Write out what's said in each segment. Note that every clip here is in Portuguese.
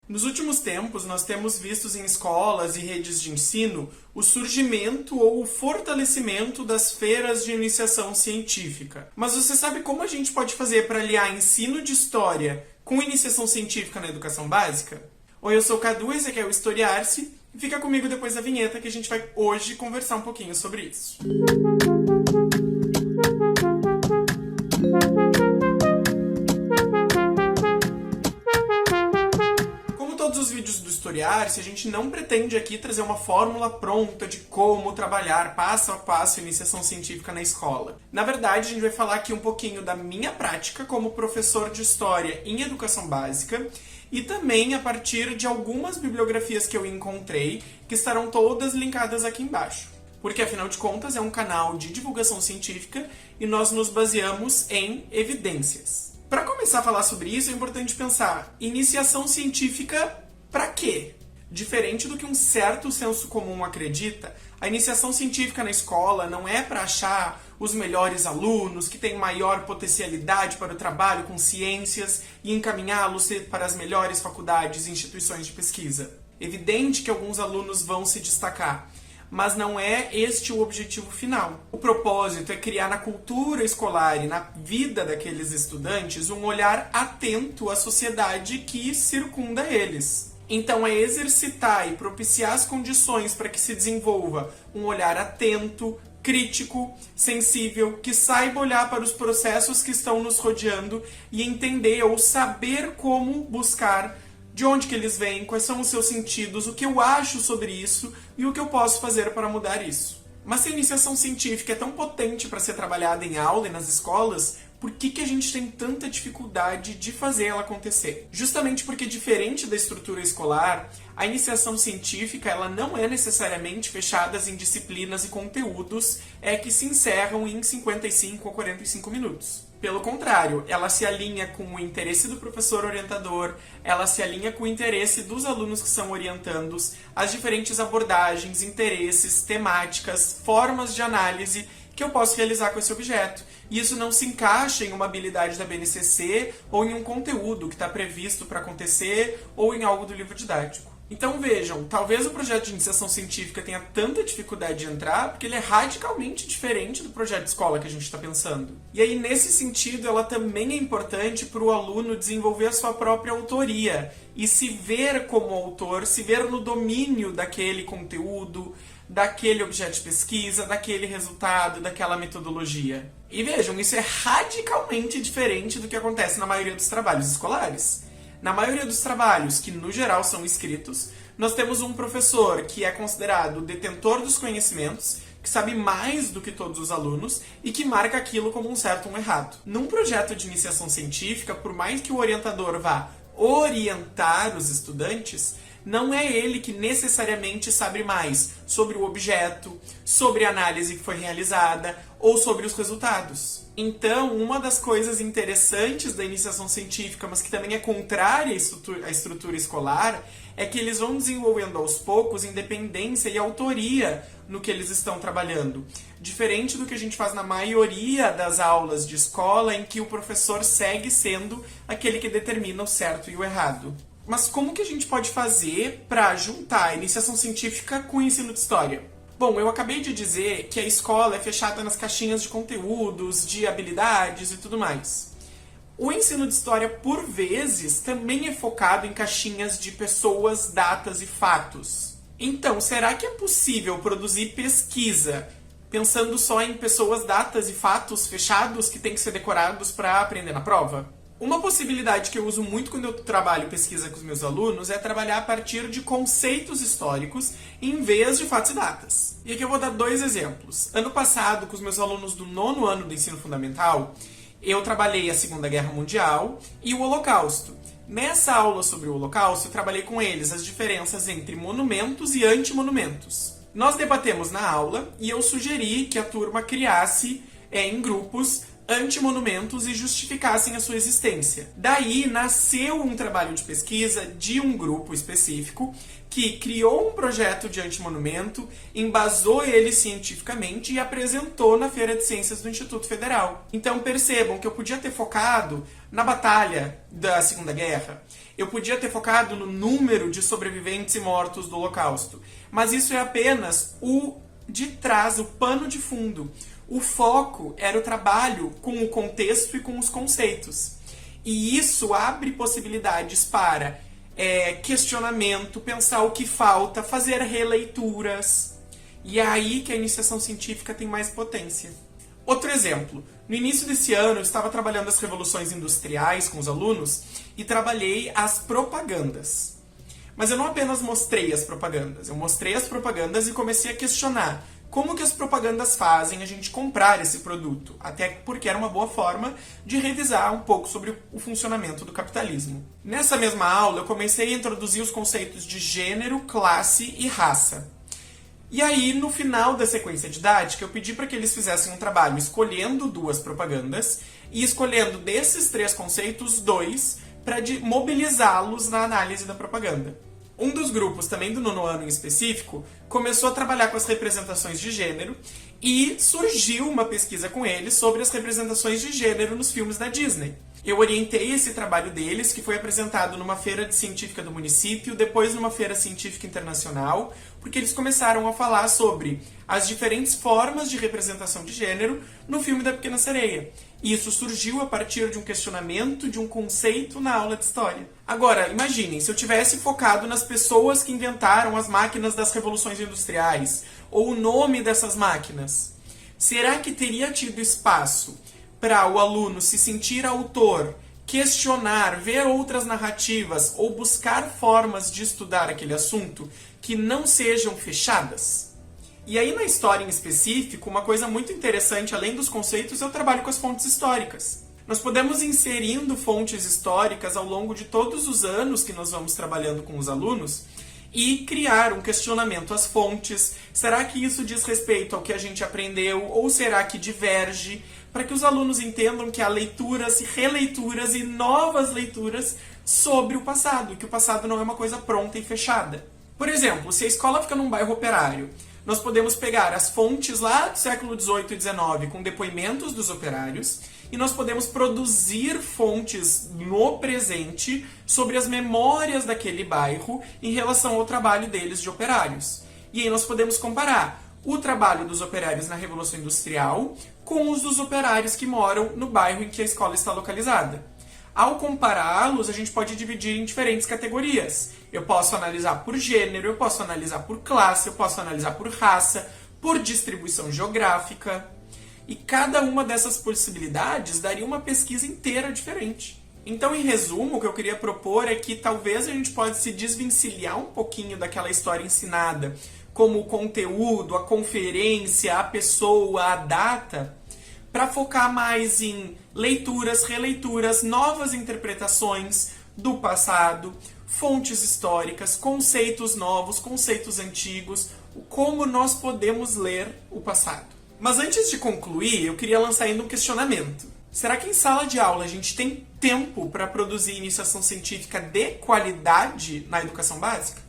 Nos últimos tempos, nós temos visto em escolas e redes de ensino o surgimento ou o fortalecimento das feiras de iniciação científica. Mas você sabe como a gente pode fazer para aliar ensino de história com iniciação científica na educação básica? Oi, eu sou o Cadu, esse aqui é o Historiar-se, e fica comigo depois da vinheta que a gente vai hoje conversar um pouquinho sobre isso. Todos os vídeos do Historiar-se, a gente não pretende aqui trazer uma fórmula pronta de como trabalhar passo a passo a iniciação científica na escola. Na verdade, a gente vai falar aqui um pouquinho da minha prática como professor de História em Educação Básica e também a partir de algumas bibliografias que eu encontrei, que estarão todas linkadas aqui embaixo. Porque, afinal de contas, é um canal de divulgação científica e nós nos baseamos em evidências. Para começar a falar sobre isso, é importante pensar, iniciação científica para quê? Diferente do que um certo senso comum acredita, a iniciação científica na escola não é para achar os melhores alunos, que têm maior potencialidade para o trabalho com ciências e encaminhá-los para as melhores faculdades e instituições de pesquisa. Evidente que alguns alunos vão se destacar, mas não é este o objetivo final. O propósito é criar na cultura escolar e na vida daqueles estudantes um olhar atento à sociedade que circunda eles. Então é exercitar e propiciar as condições para que se desenvolva um olhar atento, crítico, sensível, que saiba olhar para os processos que estão nos rodeando e entender ou saber como buscar de onde que eles vêm, quais são os seus sentidos, o que eu acho sobre isso e o que eu posso fazer para mudar isso. Mas se a iniciação científica é tão potente para ser trabalhada em aula e nas escolas, por que a gente tem tanta dificuldade de fazer ela acontecer? Justamente porque, diferente da estrutura escolar, a iniciação científica ela não é necessariamente fechada em disciplinas e conteúdos que se encerram em 55 ou 45 minutos. Pelo contrário, ela se alinha com o interesse do professor orientador, ela se alinha com o interesse dos alunos que são orientandos, as diferentes abordagens, interesses, temáticas, formas de análise que eu posso realizar com esse objeto. E isso não se encaixa em uma habilidade da BNCC ou em um conteúdo que está previsto para acontecer ou em algo do livro didático. Então vejam, talvez o projeto de iniciação científica tenha tanta dificuldade de entrar porque ele é radicalmente diferente do projeto de escola que a gente está pensando. E aí, nesse sentido, ela também é importante para o aluno desenvolver a sua própria autoria e se ver como autor, se ver no domínio daquele conteúdo, daquele objeto de pesquisa, daquele resultado, daquela metodologia. E vejam, isso é radicalmente diferente do que acontece na maioria dos trabalhos escolares. Na maioria dos trabalhos, que no geral são escritos, nós temos um professor que é considerado o detentor dos conhecimentos, que sabe mais do que todos os alunos e que marca aquilo como um certo ou um errado. Num projeto de iniciação científica, por mais que o orientador vá orientar os estudantes, não é ele que necessariamente sabe mais sobre o objeto, sobre a análise que foi realizada ou sobre os resultados. Então, uma das coisas interessantes da iniciação científica, mas que também é contrária à estrutura escolar, é que eles vão desenvolvendo aos poucos independência e autoria no que eles estão trabalhando. Diferente do que a gente faz na maioria das aulas de escola, em que o professor segue sendo aquele que determina o certo e o errado. Mas como que a gente pode fazer para juntar a iniciação científica com o ensino de história? Bom, eu acabei de dizer que a escola é fechada nas caixinhas de conteúdos, de habilidades e tudo mais. O ensino de história, por vezes, também é focado em caixinhas de pessoas, datas e fatos. Então, será que é possível produzir pesquisa pensando só em pessoas, datas e fatos fechados que têm que ser decorados para aprender na prova? Uma possibilidade que eu uso muito quando eu trabalho pesquisa com os meus alunos é trabalhar a partir de conceitos históricos em vez de fatos e datas. E aqui eu vou dar 2 exemplos. Ano passado, com os meus alunos do 9º ano do ensino fundamental, eu trabalhei a Segunda Guerra Mundial e o Holocausto. Nessa aula sobre o Holocausto, eu trabalhei com eles as diferenças entre monumentos e antimonumentos. Nós debatemos na aula e eu sugeri que a turma criasse em grupos antimonumentos e justificassem a sua existência. Daí nasceu um trabalho de pesquisa de um grupo específico que criou um projeto de antimonumento, embasou ele cientificamente e apresentou na Feira de Ciências do Instituto Federal. Então percebam que eu podia ter focado na batalha da Segunda Guerra, eu podia ter focado no número de sobreviventes e mortos do Holocausto, mas isso é apenas o de trás, o pano de fundo. O foco era o trabalho com o contexto e com os conceitos. E isso abre possibilidades para questionamento, pensar o que falta, fazer releituras. E é aí que a iniciação científica tem mais potência. Outro exemplo. No início desse ano, eu estava trabalhando as revoluções industriais com os alunos e trabalhei as propagandas. Mas eu não apenas mostrei as propagandas, eu mostrei as propagandas e comecei a questionar como que as propagandas fazem a gente comprar esse produto, até porque era uma boa forma de revisar um pouco sobre o funcionamento do capitalismo. Nessa mesma aula, eu comecei a introduzir os conceitos de gênero, classe e raça. E aí, no final da sequência didática, eu pedi para que eles fizessem um trabalho escolhendo 2 propagandas e escolhendo desses 3 conceitos 2 para mobilizá-los na análise da propaganda. Um dos grupos, também do 9º ano em específico, começou a trabalhar com as representações de gênero e surgiu uma pesquisa com eles sobre as representações de gênero nos filmes da Disney. Eu orientei esse trabalho deles, que foi apresentado numa feira científica do município, depois numa feira científica internacional, porque eles começaram a falar sobre as diferentes formas de representação de gênero no filme da Pequena Sereia. E isso surgiu a partir de um questionamento, de um conceito na aula de história. Agora, imaginem, se eu tivesse focado nas pessoas que inventaram as máquinas das revoluções industriais, ou o nome dessas máquinas, será que teria tido espaço para o aluno se sentir autor, questionar, ver outras narrativas ou buscar formas de estudar aquele assunto que não sejam fechadas? E aí, na história em específico, uma coisa muito interessante, além dos conceitos, é o trabalho com as fontes históricas. Nós podemos ir inserindo fontes históricas ao longo de todos os anos que nós vamos trabalhando com os alunos e criar um questionamento às fontes. Será que isso diz respeito ao que a gente aprendeu ou será que diverge? Para que os alunos entendam que há leituras e releituras e novas leituras sobre o passado, que o passado não é uma coisa pronta e fechada. Por exemplo, se a escola fica num bairro operário, nós podemos pegar as fontes lá do século XVIII e XIX com depoimentos dos operários e nós podemos produzir fontes no presente sobre as memórias daquele bairro em relação ao trabalho deles de operários. E aí nós podemos comparar o trabalho dos operários na Revolução Industrial com os dos operários que moram no bairro em que a escola está localizada. Ao compará-los, a gente pode dividir em diferentes categorias. Eu posso analisar por gênero, eu posso analisar por classe, eu posso analisar por raça, por distribuição geográfica. E cada uma dessas possibilidades daria uma pesquisa inteira diferente. Então, em resumo, o que eu queria propor é que talvez a gente pode se desvencilhar um pouquinho daquela história ensinada, como o conteúdo, a conferência, a pessoa, a data, para focar mais em leituras, releituras, novas interpretações do passado, fontes históricas, conceitos novos, conceitos antigos, como nós podemos ler o passado. Mas antes de concluir, eu queria lançar ainda um questionamento. Será que em sala de aula a gente tem tempo para produzir iniciação científica de qualidade na educação básica?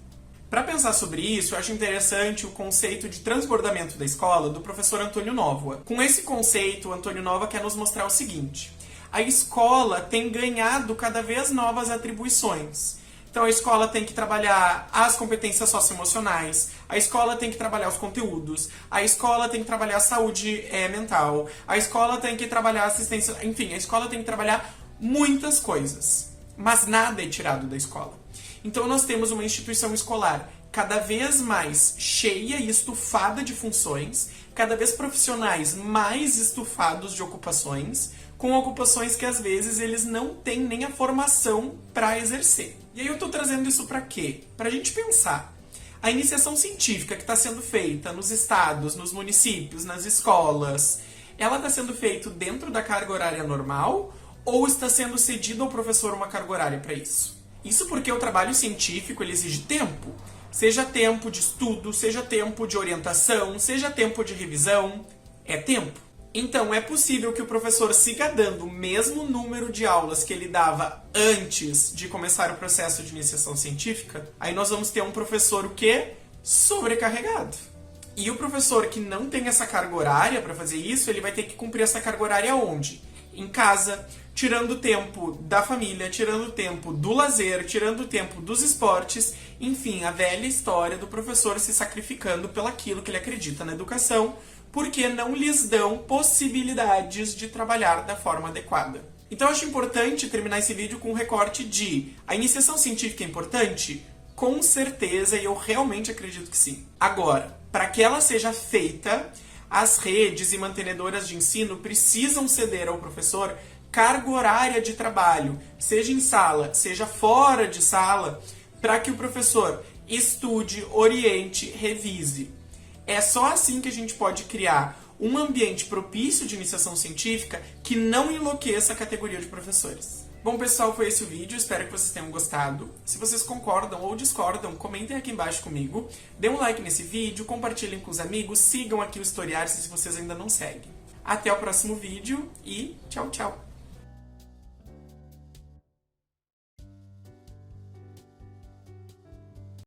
Para pensar sobre isso, eu acho interessante o conceito de transbordamento da escola do professor Antônio Nóvoa. Com esse conceito, o Antônio Nóvoa quer nos mostrar o seguinte: a escola tem ganhado cada vez novas atribuições. Então a escola tem que trabalhar as competências socioemocionais, a escola tem que trabalhar os conteúdos, a escola tem que trabalhar a saúde mental, a escola tem que trabalhar assistência, enfim, a escola tem que trabalhar muitas coisas. Mas nada é tirado da escola. Então nós temos uma instituição escolar cada vez mais cheia e estufada de funções, cada vez profissionais mais estufados de ocupações, com ocupações que às vezes eles não têm nem a formação para exercer. E aí eu estou trazendo isso para quê? Para a gente pensar. A iniciação científica que está sendo feita nos estados, nos municípios, nas escolas, ela está sendo feita dentro da carga horária normal ou está sendo cedido ao professor uma carga horária para isso? Isso porque o trabalho científico ele exige tempo. Seja tempo de estudo, seja tempo de orientação, seja tempo de revisão. É tempo. Então, é possível que o professor siga dando o mesmo número de aulas que ele dava antes de começar o processo de iniciação científica? Aí nós vamos ter um professor o quê? Sobrecarregado. E o professor que não tem essa carga horária para fazer isso, ele vai ter que cumprir essa carga horária onde? Em casa, tirando o tempo da família, tirando o tempo do lazer, tirando o tempo dos esportes, enfim, a velha história do professor se sacrificando pelaquilo que ele acredita na educação, porque não lhes dão possibilidades de trabalhar da forma adequada. Então eu acho importante terminar esse vídeo com um recorte de: a iniciação científica é importante? Com certeza, e eu realmente acredito que sim. Agora, para que ela seja feita, as redes e mantenedoras de ensino precisam ceder ao professor carga horária de trabalho, seja em sala, seja fora de sala, para que o professor estude, oriente, revise. É só assim que a gente pode criar um ambiente propício de iniciação científica que não enlouqueça a categoria de professores. Bom, pessoal, foi esse o vídeo. Espero que vocês tenham gostado. Se vocês concordam ou discordam, comentem aqui embaixo comigo. Dê um like nesse vídeo, compartilhem com os amigos, sigam aqui o Historiar se vocês ainda não seguem. Até o próximo vídeo e tchau, tchau!